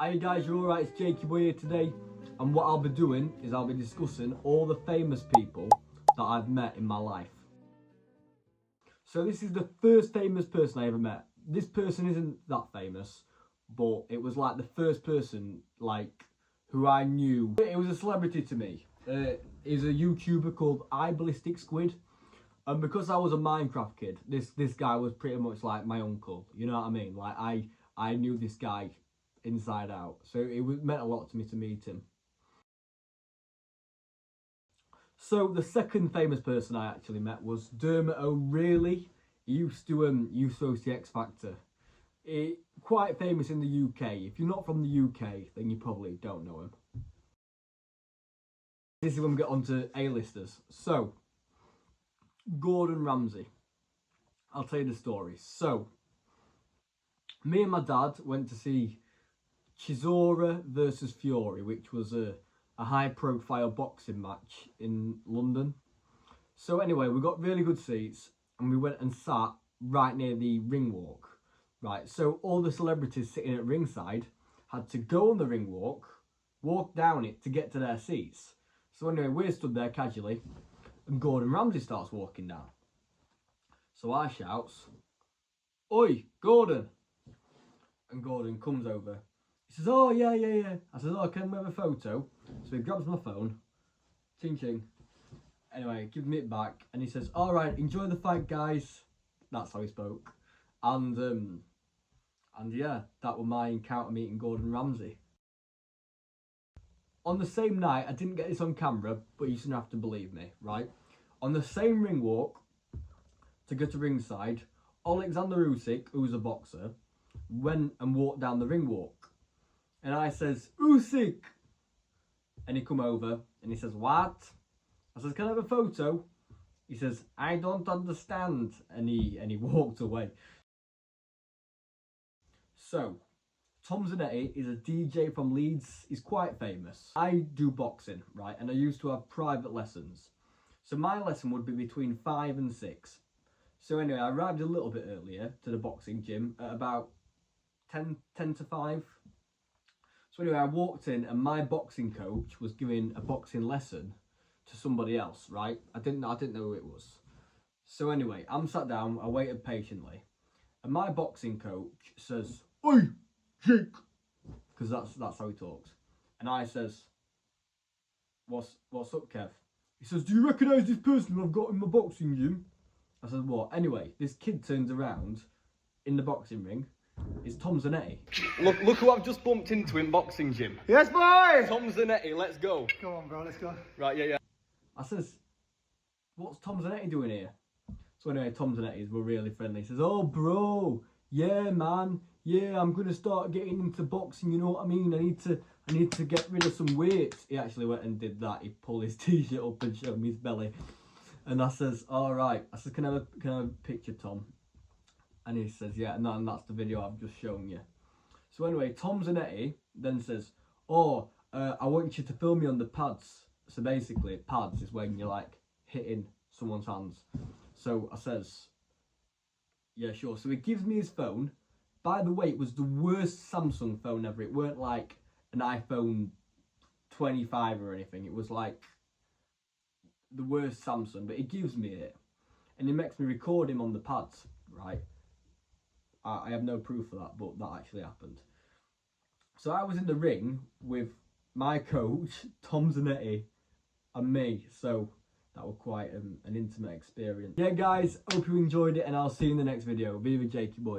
Hey guys, you alright? It's Jakey Boy here today, and what I'll be doing is I'll be discussing all the famous people that I've met in my life. So this is the first famous person I ever met. This person isn't that famous, but it was like the first person who I knew. It was a celebrity to me. He's a YouTuber called iBallisticSquid, and because I was a Minecraft kid, this guy was pretty much like my uncle. You know what I mean? Like I knew this guy inside out, so it meant a lot to me to meet him. So the second famous person I actually met was Dermot O'Reilly. He used to host the X Factor. Quite famous in the UK. If you're not from the UK, then you probably don't know him. This is when we get on to A-listers. So, Gordon Ramsay. I'll tell you the story. So, me and my dad went to see Chisora versus Fury, which was a high-profile boxing match in London. So anyway, we got really good seats, and we went and sat right near the ring walk. Right, so all the celebrities sitting at ringside had to go on the ring walk down it to get to their seats. So anyway, we're stood there casually, and Gordon Ramsay starts walking down. So I shouts, "Oi, Gordon!" And Gordon comes over. He says, "Oh, yeah. I says, "Oh, can we have a photo?" So he grabs my phone. Ching ching. Anyway, gives me it back. And he says, "All right, enjoy the fight, guys." That's how he spoke. And yeah, that was my encounter meeting Gordon Ramsay. On the same night, I didn't get this on camera, but you shouldn't have to believe me, right? On the same ring walk, to go to ringside, Alexander Usyk, who's a boxer, went and walked down the ring walk. And I says, "Usyk!" And he come over and he says, "What?" I says, "Can I have a photo?" He says, "I don't understand." And he walked away. So, Tom Zanetti is a DJ from Leeds. He's quite famous. I do boxing, right? And I used to have private lessons. So my lesson would be between 5 and 6. So anyway, I arrived a little bit earlier to the boxing gym at about 10 to 5. So anyway, I walked in and my boxing coach was giving a boxing lesson to somebody else, right? I didn't know who it was. So anyway, I'm sat down, I waited patiently. And my boxing coach says, "Oi, Jake," because that's how he talks. And I says, What's up, Kev?" He says, "Do you recognise this person who I've got in my boxing gym?" I said, "What?" Anyway, this kid turns around in the boxing ring. It's Tom Zanetti. Look who I've just bumped into in boxing gym. Yes, boy! Tom Zanetti, let's go. Come on, bro, let's go. Right, yeah. I says, "What's Tom Zanetti doing here?" So anyway, Tom Zanetti were really friendly. He says, "Oh, bro, yeah, man. Yeah, I'm going to start getting into boxing, you know what I mean? I need to get rid of some weight." He actually went and did that. He pulled his t-shirt up and showed me his belly. And I says, "All right." I says, can I have a picture, Tom?" And he says, "Yeah," and that's the video I've just shown you. So anyway, Tom Zanetti then says, "Oh, I want you to film me on the pads." So basically, pads is when you're like hitting someone's hands. So I says, "Yeah, sure." So he gives me his phone. By the way, it was the worst Samsung phone ever. It weren't like an iPhone 25 or anything. It was like the worst Samsung, but he gives me it. And he makes me record him on the pads, right? I have no proof of that, but that actually happened. So I was in the ring with my coach, Tom Zanetti, and me. So that was quite an intimate experience. Yeah, guys, hope you enjoyed it, and I'll see you in the next video. Viva Jakey Boy.